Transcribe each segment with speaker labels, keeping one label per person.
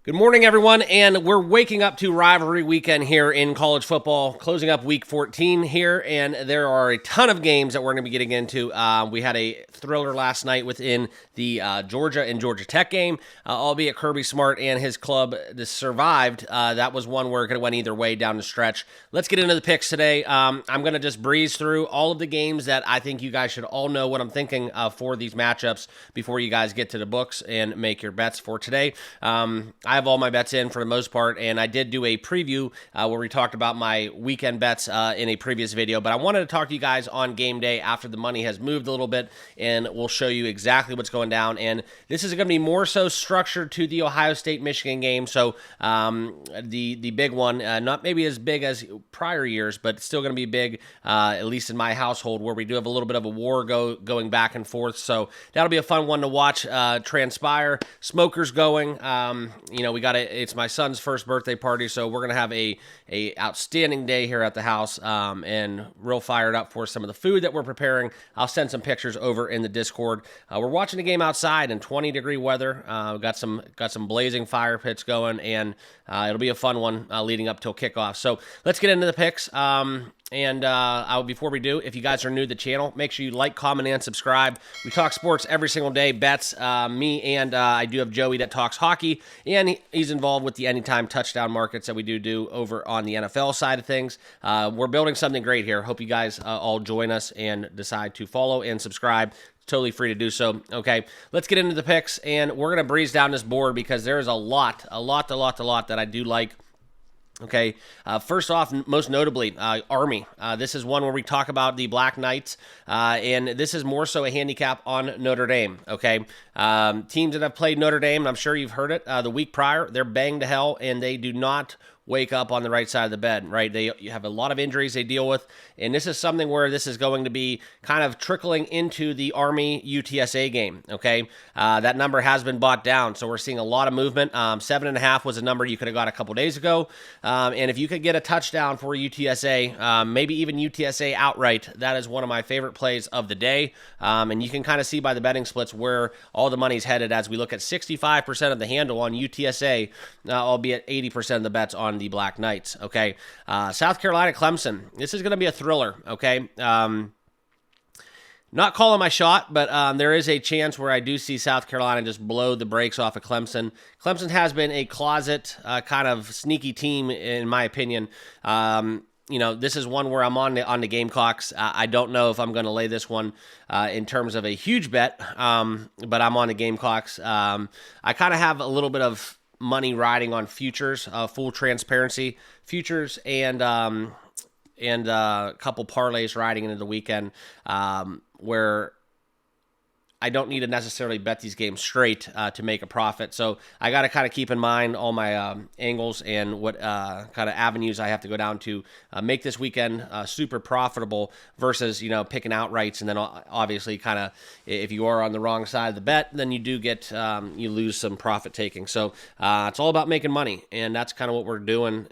Speaker 1: Good morning, everyone, and we're waking up to rivalry weekend here in college football, closing up week 14 here, and there are a ton of games that we're going to be getting into. We had a thriller last night within the Georgia and Georgia Tech game, albeit Kirby Smart and his club survived. That was one where it could have went either way down the stretch. Let's get into the picks today. I'm going to just breeze through all of the games that I think you guys should all know what I'm thinking for these matchups before you guys get to the books and make your bets for today. I have all my bets in for the most part, and I did do a preview where we talked about my weekend bets in a previous video, but I wanted to talk to you guys on game day after the money has moved a little bit, and we'll show you exactly what's going down. And this is going to be more so structured to the Ohio State-Michigan game, so the big one, not maybe as big as prior years, but still going to be big, at least in my household, where we do have a little bit of a war going back and forth, so that'll be a fun one to watch transpire. Smokers going, we got it's my son's first birthday party, so we're gonna have a outstanding day here at the house, and real fired up for some of the food that we're preparing. I'll send some pictures over in the Discord. We're watching the game outside in 20-degree weather. Got some blazing fire pits going, and it'll be a fun one leading up till kickoff. So let's get into the picks. Before we do, if you guys are new to the channel, make sure you like, comment, and subscribe. We talk sports every single day, bets. Me and I do have Joey that talks hockey, and he's involved with the anytime touchdown markets that we do over on the NFL side of things. We're building something great here. Hope you guys all join us and decide to follow and subscribe. Totally free to do so. Okay, let's get into the picks, and we're going to breeze down this board because there is a lot that I do like. Okay, first off, most notably, Army. This is one where we talk about the Black Knights, and this is more so a handicap on Notre Dame, okay? Teams that have played Notre Dame, and I'm sure you've heard it, the week prior, they're banged to hell, and they do not wake up on the right side of the bed, right? You have a lot of injuries they deal with, and this is something where this is going to be kind of trickling into the Army UTSA game, okay? That number has been bought down, so we're seeing a lot of movement. 7.5 was a number you could have got a couple days ago, and if you could get a touchdown for UTSA, maybe even UTSA outright, that is one of my favorite plays of the day, and you can kind of see by the betting splits where all the money's headed as we look at 65% of the handle on UTSA, albeit 80% of the bets on the Black Knights, okay? South Carolina, Clemson. This is going to be a thriller, okay? Not calling my shot, but there is a chance where I do see South Carolina just blow the brakes off of Clemson. Clemson has been a closet kind of sneaky team, in my opinion. This is one where I'm on the Gamecocks. I don't know if I'm going to lay this one in terms of a huge bet, but I'm on the Gamecocks. I kind of have a little bit of money riding on futures, full transparency, futures, and a couple parlays riding into the weekend, where I don't need to necessarily bet these games straight to make a profit. So I got to kind of keep in mind all my angles and what kind of avenues I have to go down to make this weekend super profitable versus, picking outrights. And then obviously kind of if you are on the wrong side of the bet, then you do get, you lose some profit taking. So it's all about making money. And that's kind of what we're doing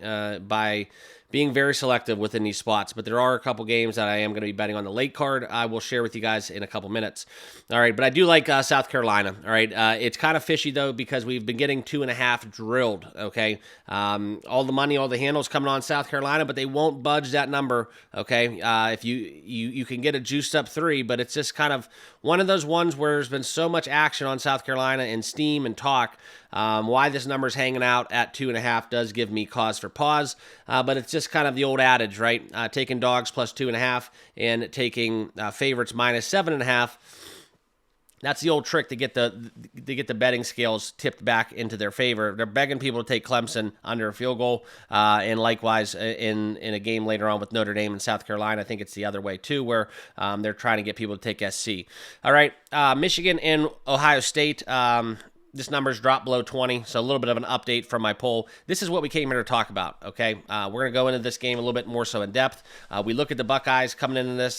Speaker 1: by being very selective within these spots. But there are a couple games that I am going to be betting on the late card. I will share with you guys in a couple minutes. All right, but I do like South Carolina. All right, it's kind of fishy, though, because we've been getting 2.5 drilled, okay? All the money, all the handles coming on South Carolina, but they won't budge that number, okay? If you can get a juiced up 3, but it's just kind of one of those ones where there's been so much action on South Carolina and steam and talk. Why this number's hanging out at 2.5 does give me cause for pause, but it's just kind of the old adage, right? Taking dogs plus 2.5 and taking favorites minus 7.5. That's the old trick to get the betting scales tipped back into their favor. They're begging people to take Clemson under a field goal, and likewise in a game later on with Notre Dame and South Carolina. I think it's the other way too, where they're trying to get people to take SC. All right, Michigan and Ohio State. This number's dropped below 20, so a little bit of an update from my poll. This is what we came here to talk about, okay? We're going to go into this game a little bit more so in depth. We look at the Buckeyes coming into this.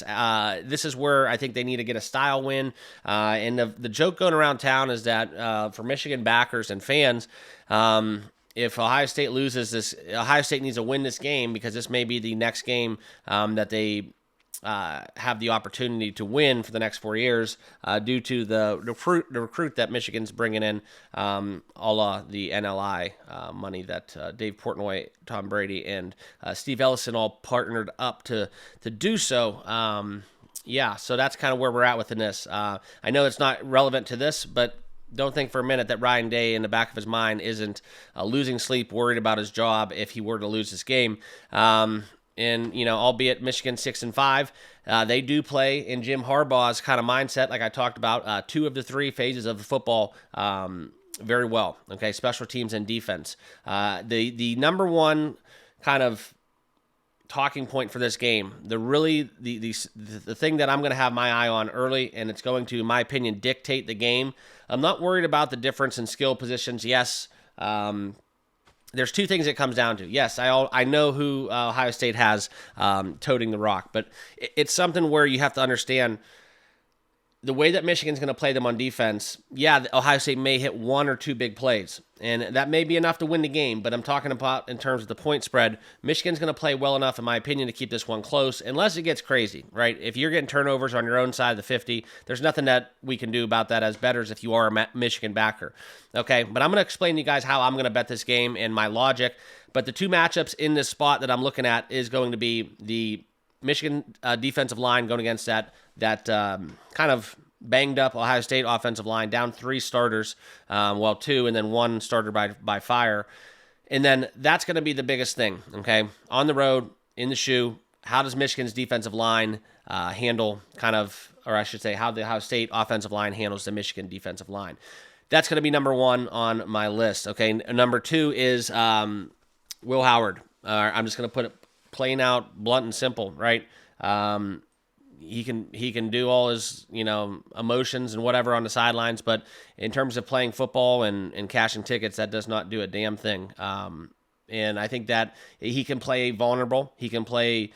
Speaker 1: This is where I think they need to get a style win. And the joke going around town is that for Michigan backers and fans, if Ohio State loses this, Ohio State needs to win this game because this may be the next game that they have the opportunity to win for the next 4 years due to the recruit that Michigan's bringing in, a la the NLI money that Dave Portnoy, Tom Brady, and Steve Ellison all partnered up to do so. So that's kind of where we're at within this. I know it's not relevant to this, but don't think for a minute that Ryan Day in the back of his mind isn't losing sleep, worried about his job if he were to lose this game. And, albeit Michigan 6-5, they do play in Jim Harbaugh's kind of mindset, like I talked about, 2 of the 3 phases of the football very well. Okay, special teams and defense. The number one kind of talking point for this game, the thing that I'm going to have my eye on early, and it's going to, in my opinion, dictate the game. I'm not worried about the difference in skill positions. Yes, there's 2 things it comes down to. Yes, I know who Ohio State has toting the rock, but it's something where you have to understand the way that Michigan's going to play them on defense. Yeah, Ohio State may hit 1 or 2 big plays, and that may be enough to win the game, but I'm talking about in terms of the point spread. Michigan's going to play well enough, in my opinion, to keep this one close, unless it gets crazy, right? If you're getting turnovers on your own side of the 50, there's nothing that we can do about that as bettors if you are a Michigan backer, okay? But I'm going to explain to you guys how I'm going to bet this game and my logic, but the 2 matchups in this spot that I'm looking at is going to be the Michigan defensive line going against that kind of banged up Ohio State offensive line, down 3 starters, 2, and then 1 starter by fire. And then that's going to be the biggest thing, okay? On the road, in the shoe, how does Michigan's defensive line handle how the Ohio State offensive line handles the Michigan defensive line? That's going to be number 1 on my list, okay? Number 2 is Will Howard. I'm just going to put it plain out, blunt and simple, right? He can do all his emotions and whatever on the sidelines, but in terms of playing football and cashing tickets, that does not do a damn thing. And I think that he can play vulnerable, he can play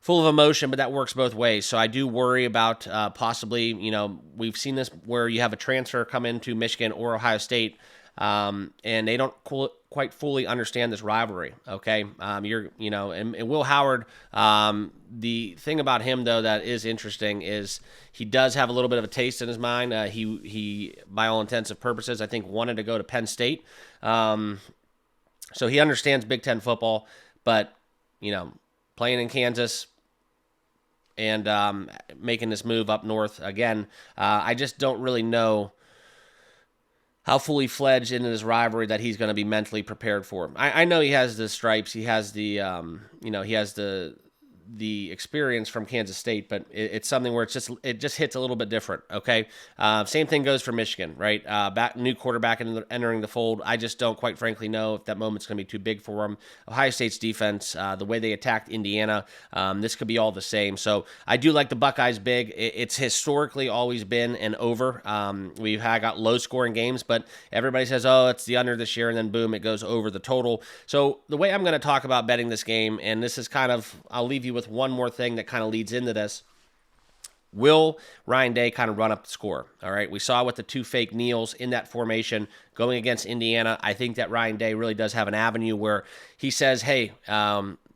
Speaker 1: full of emotion, but that works both ways. So I do worry about possibly, we've seen this where you have a transfer come into Michigan or Ohio State, and they don't quite fully understand this rivalry. Okay. And Will Howard, the thing about him though, that is interesting is he does have a little bit of a taste in his mind. He, by all intents and purposes, I think wanted to go to Penn State. So he understands Big Ten football, but, playing in Kansas and making this move up north again, I just don't really know how fully fledged into this rivalry that he's going to be mentally prepared for. I know he has the stripes, he has the, he has the experience from Kansas State, but it's something where it just hits a little bit different. Okay, same thing goes for Michigan, right? New quarterback entering the fold. I just don't quite frankly know if that moment's going to be too big for him. Ohio State's defense, the way they attacked Indiana, this could be all the same. So I do like the Buckeyes big. It's historically always been an over. We've got low scoring games, but everybody says, oh, it's the under this year, and then boom, it goes over the total. So the way I'm going to talk about betting this game, and this is kind of, I'll leave you with one more thing that kind of leads into this. Will Ryan Day kind of run up the score? All right. We saw with the 2 fake kneels in that formation going against Indiana. I think that Ryan Day really does have an avenue where he says, hey,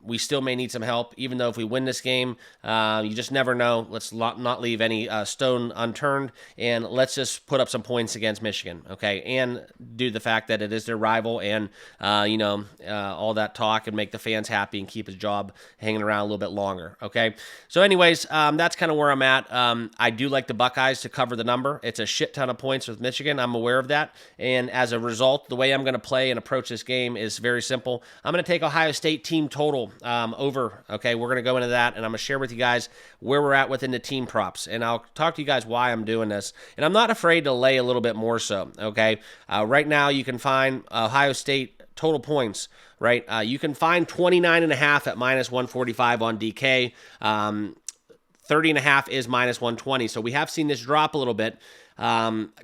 Speaker 1: we still may need some help, even though if we win this game, you just never know. Let's not leave any stone unturned, and let's just put up some points against Michigan, okay? And due to the fact that it is their rival and, all that talk, and make the fans happy and keep his job hanging around a little bit longer, okay? So anyways, that's kind of where I'm at. I do like the Buckeyes to cover the number. It's a shit ton of points with Michigan. I'm aware of that. And as a result, the way I'm going to play and approach this game is very simple. I'm going to take Ohio State team total over. Okay, we're going to go into that, and I'm going to share with you guys where we're at within the team props, and I'll talk to you guys why I'm doing this. And I'm not afraid to lay a little bit more so, okay? Right now, you can find Ohio State total points, right? You can find 29.5 at minus 145 on DK. 30.5 is minus 120, so we have seen this drop a little bit.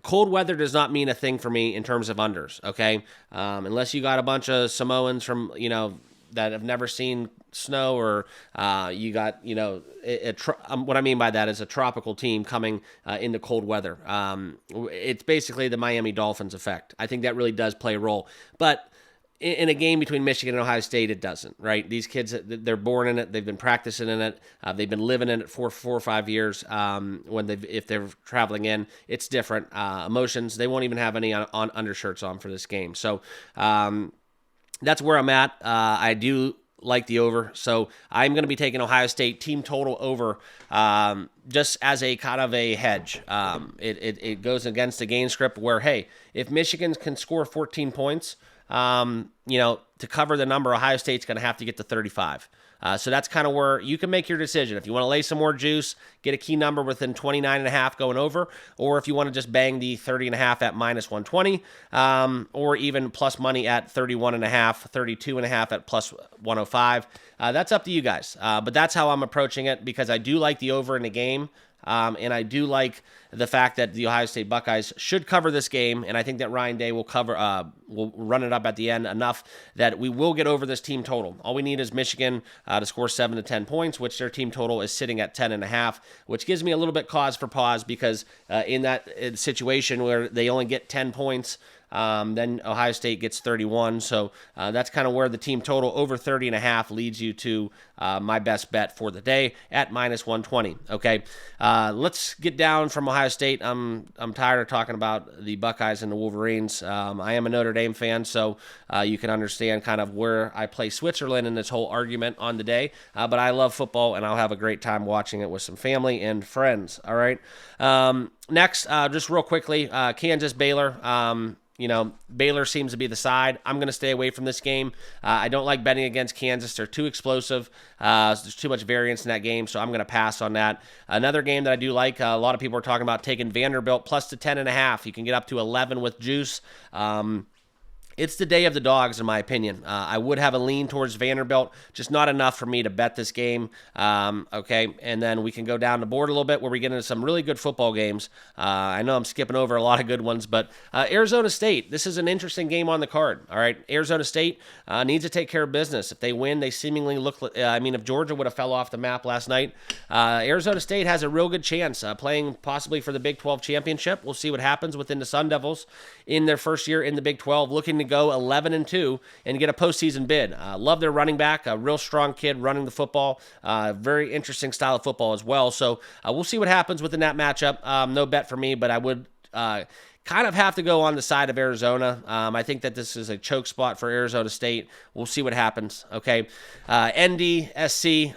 Speaker 1: Cold weather does not mean a thing for me in terms of unders, okay? Unless you got a bunch of Samoans from, that have never seen snow, or you got, what I mean by that is a tropical team coming into cold weather. It's basically the Miami Dolphins effect. I think that really does play a role. But in a game between Michigan and Ohio State, it doesn't, right? These kids, they're born in it. They've been practicing in it. They've been living in it for 4 or 5 years. If they're traveling in, it's different. Emotions, they won't even have any on undershirts on for this game. So that's where I'm at. I do like the over. So I'm going to be taking Ohio State team total over just as a kind of a hedge. It goes against the game script where, hey, if Michigan can score 14 points, to cover the number, Ohio State's going to have to get to 35. So that's kind of where you can make your decision. If you want to lay some more juice, get a key number within 29.5 going over, or if you want to just bang the 30.5 at minus 120, or even plus money at 31.5, 32.5 at plus 105. That's up to you guys. But that's how I'm approaching it because I do like the over in the game. And I do like the fact that the Ohio State Buckeyes should cover this game, and I think that Ryan Day will run it up at the end enough that we will get over this team total. All we need is Michigan to score 7 to 10 points, which their team total is sitting at 10.5, which gives me a little bit cause for pause because in that situation where they only get 10 points, then Ohio State gets 31. So that's kind of where the team total over 30.5 leads you to my best bet for the day at minus 120. Okay, let's get down from Ohio State. I'm tired of talking about the Buckeyes and the Wolverines. I am a Notre Dame fan, so you can understand kind of where I play Switzerland in this whole argument on the day. But I love football, and I'll have a great time watching it with some family and friends. All right. Next, just real quickly, Kansas Baylor. Baylor seems to be the side. I'm going to stay away from this game. I don't like betting against Kansas. They're too explosive. There's too much variance in that game, so I'm going to pass on that. Another game that I do like, a lot of people are talking about taking Vanderbilt plus to 10.5. You can get up to 11 with juice. It's the day of the dogs, in my opinion. I would have a lean towards Vanderbilt, just not enough for me to bet this game. Okay, and then we can go down the board a little bit where we get into some really good football games. I know I'm skipping over a lot of good ones, but Arizona State, this is an interesting game on the card. All right, Arizona State needs to take care of business. If they win, they seemingly look, if Georgia would have fell off the map last night, Arizona State has a real good chance playing possibly for the Big 12 championship. We'll see what happens within the Sun Devils in their first year in the Big 12, looking to go 11-2 and get a postseason bid. Love their running back, a real strong kid running the football. Very interesting style of football as well. So we'll see what happens within that matchup. No bet for me, but I would kind of have to go on the side of Arizona. I think that this is a choke spot for Arizona State. We'll see what happens. Okay, NDSC.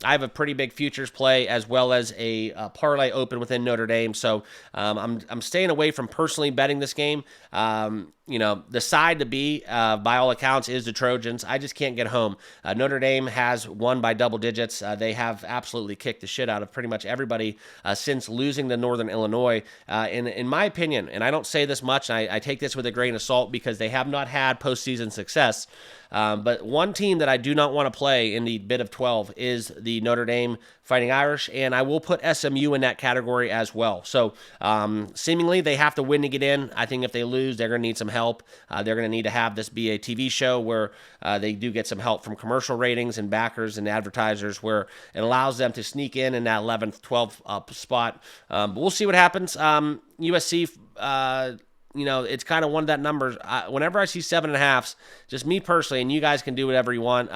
Speaker 1: I have a pretty big futures play as well as a parlay open within Notre Dame. So I'm staying away from personally betting this game. The side to be, by all accounts, is the Trojans. I just can't get home. Notre Dame has won by double digits. They have absolutely kicked the shit out of pretty much everybody since losing to Northern Illinois. In my opinion, and I don't say this much, and I take this with a grain of salt because they have not had postseason success. But one team that I do not want to play in the bid of 12 is the Notre Dame Fighting Irish, and I will put SMU in that category as well. So seemingly they have to win to get in. I think if they lose, they're going to need some help. They're going to need to have this be a TV show where they do get some help from commercial ratings and backers and advertisers where it allows them to sneak in that 11th, 12th spot. But we'll see what happens. USC, it's kind of one of that numbers. Whenever I see 7.5s, just me personally, and you guys can do whatever you want.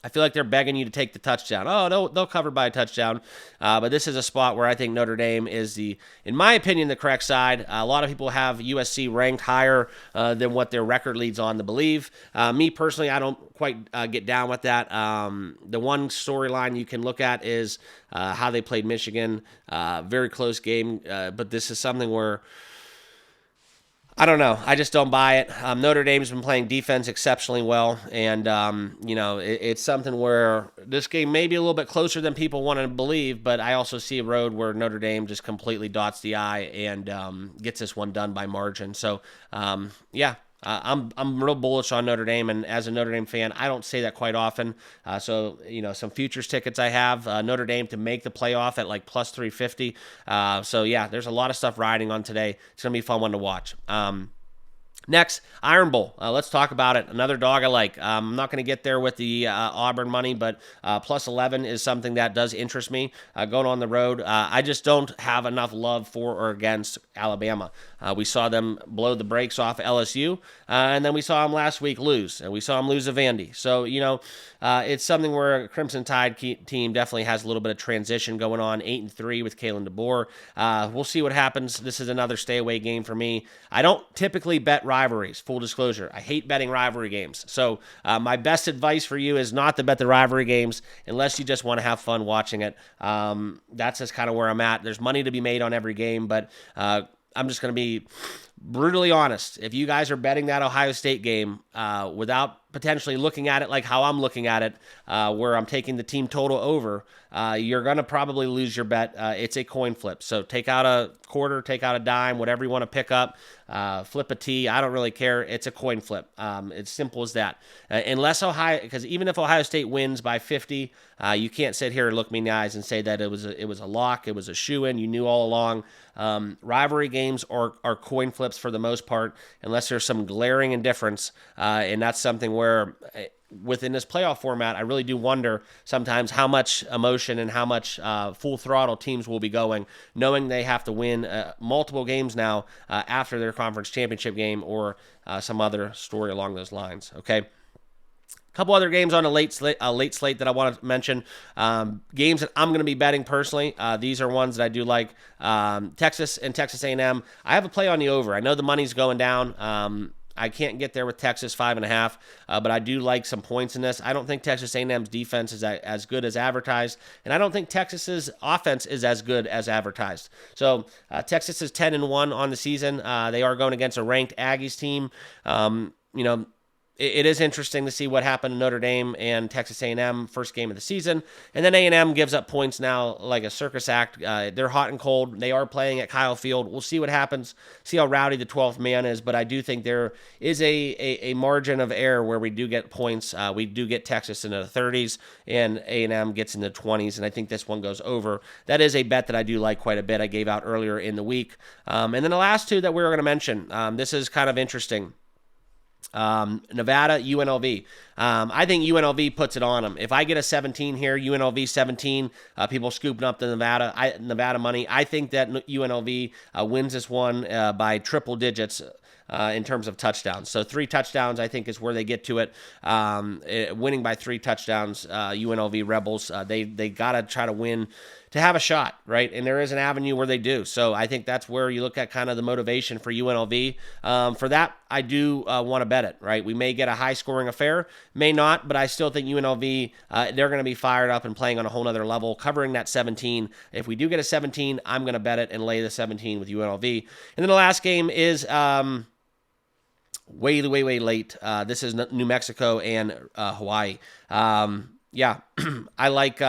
Speaker 1: I feel like they're begging you to take the touchdown. Oh, they'll cover by a touchdown. But this is a spot where I think Notre Dame is in my opinion, the correct side. A lot of people have USC ranked higher than what their record leads on to believe. Me personally, I don't quite get down with that. The one storyline you can look at is how they played Michigan. Very close game, but this is something where I don't know. I just don't buy it. Notre Dame's been playing defense exceptionally well, and it's something where this game may be a little bit closer than people want to believe, but I also see a road where Notre Dame just completely dots the I and gets this one done by margin. So, I'm real bullish on Notre Dame, and as a Notre Dame fan, I don't say that quite often. Some futures tickets I have, Notre Dame to make the playoff at like plus 350. There's a lot of stuff riding on today. It's going to be a fun one to watch. Next, Iron Bowl. Let's talk about it. Another dog I like. I'm not going to get there with the Auburn money, but plus 11 is something that does interest me going on the road. I just don't have enough love for or against Alabama. We saw them blow the brakes off LSU, and then we saw them last week lose, and we saw them lose to Vandy. So, it's something where a Crimson Tide team definitely has a little bit of transition going on, 8-3 with Kalen DeBoer. We'll see what happens. This is another stay away game for me. I don't typically bet rivalries, full disclosure. I hate betting rivalry games. So my best advice for you is not to bet the rivalry games unless you just want to have fun watching it. That's just kind of where I'm at. There's money to be made on every game, but I'm just going to be brutally honest. If you guys are betting that Ohio State game without potentially looking at it like how I'm looking at it, where I'm taking the team total over, you're going to probably lose your bet. It's a coin flip. So take out a quarter, take out a dime, whatever you want to pick up, flip a T. I don't really care. It's a coin flip. It's simple as that. Unless because even if Ohio State wins by 50, you can't sit here and look me in the eyes and say that it was a lock, it was a shoo-in, you knew all along. Rivalry games are coin flips for the most part, unless there's some glaring indifference, and that's something where within this playoff format, I really do wonder sometimes how much emotion and how much full throttle teams will be going, knowing they have to win multiple games now after their conference championship game or some other story along those lines. Okay. Couple other games on a late slate that I want to mention. Games that I'm going to be betting personally. These are ones that I do like. Texas and Texas A&M. I have a play on the over. I know the money's going down. I can't get there with Texas 5.5, but I do like some points in this. I don't think Texas A&M's defense is as good as advertised, and I don't think Texas's offense is as good as advertised. So Texas is 10-1 on the season. They are going against a ranked Aggies team. It is interesting to see what happened to Notre Dame and Texas A&M first game of the season. And then A&M gives up points now like a circus act. They're hot and cold. They are playing at Kyle Field. We'll see what happens, see how rowdy the 12th man is. But I do think there is a margin of error where we do get points. We do get Texas into the 30s and A&M gets in the 20s. And I think this one goes over. That is a bet that I do like quite a bit. I gave out earlier in the week. And then the last two that we were going to mention, this is kind of interesting. Nevada, UNLV. I think UNLV puts it on them. If I get a 17 here, UNLV 17, people scooping up the Nevada money. I think that UNLV wins this one by triple digits. In terms of touchdowns. So 3 touchdowns, I think, is where they get to it. Winning by 3 touchdowns, UNLV Rebels, they got to try to win to have a shot, right? And there is an avenue where they do. So I think that's where you look at kind of the motivation for UNLV. For that, I do want to bet it, right? We may get a high-scoring affair, may not, but I still think UNLV, they're going to be fired up and playing on a whole nother level, covering that 17. If we do get a 17, I'm going to bet it and lay the 17 with UNLV. And then the last game is way late. This is New Mexico and Hawaii. I like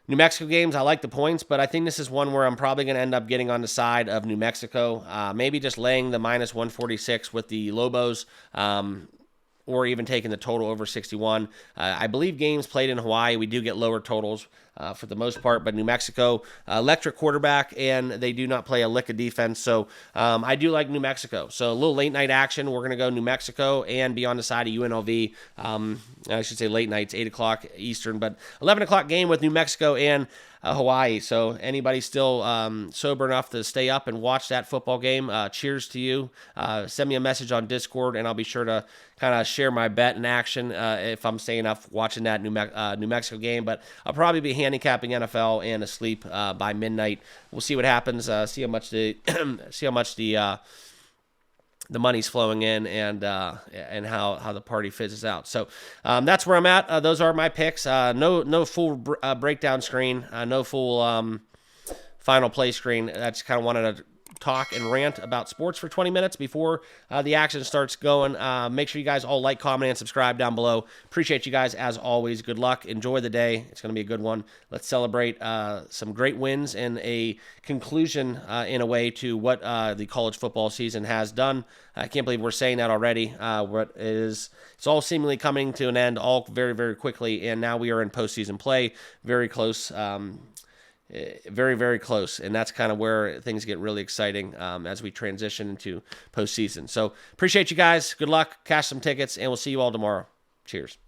Speaker 1: New Mexico games. I like the points, but I think this is one where I'm probably going to end up getting on the side of New Mexico. Maybe just laying the minus 146 with the Lobos. Or even taking the total over 61. I believe games played in Hawaii, we do get lower totals for the most part, but New Mexico, electric quarterback, and they do not play a lick of defense, so I do like New Mexico. So a little late night action, we're going to go New Mexico and be on the side of UNLV. I should say late nights, 8 o'clock Eastern, but 11 o'clock game with New Mexico and Hawaii. So anybody still sober enough to stay up and watch that football game, cheers to you. Send me a message on Discord, and I'll be sure to kind of share my bet in action if I'm staying up watching that New Mexico game. But I'll probably be handicapping NFL and asleep by midnight. We'll see what happens. See how much the money's flowing in and how the party fizzes out. So that's where I'm at. Those are my picks. No full breakdown screen. No full final play screen. I just kind of wanted to talk and rant about sports for 20 minutes before the action starts going. Make sure you guys all like, comment, and subscribe down below. Appreciate you guys as always. Good luck. Enjoy the day. It's going to be a good one. Let's celebrate some great wins and a conclusion in a way to what the college football season has done. I can't believe we're saying that already. It's all seemingly coming to an end all very, very quickly, and now we are in postseason play, very close. very, very close. And that's kind of where things get really exciting as we transition into postseason. So appreciate you guys. Good luck. Cash some tickets, and we'll see you all tomorrow. Cheers.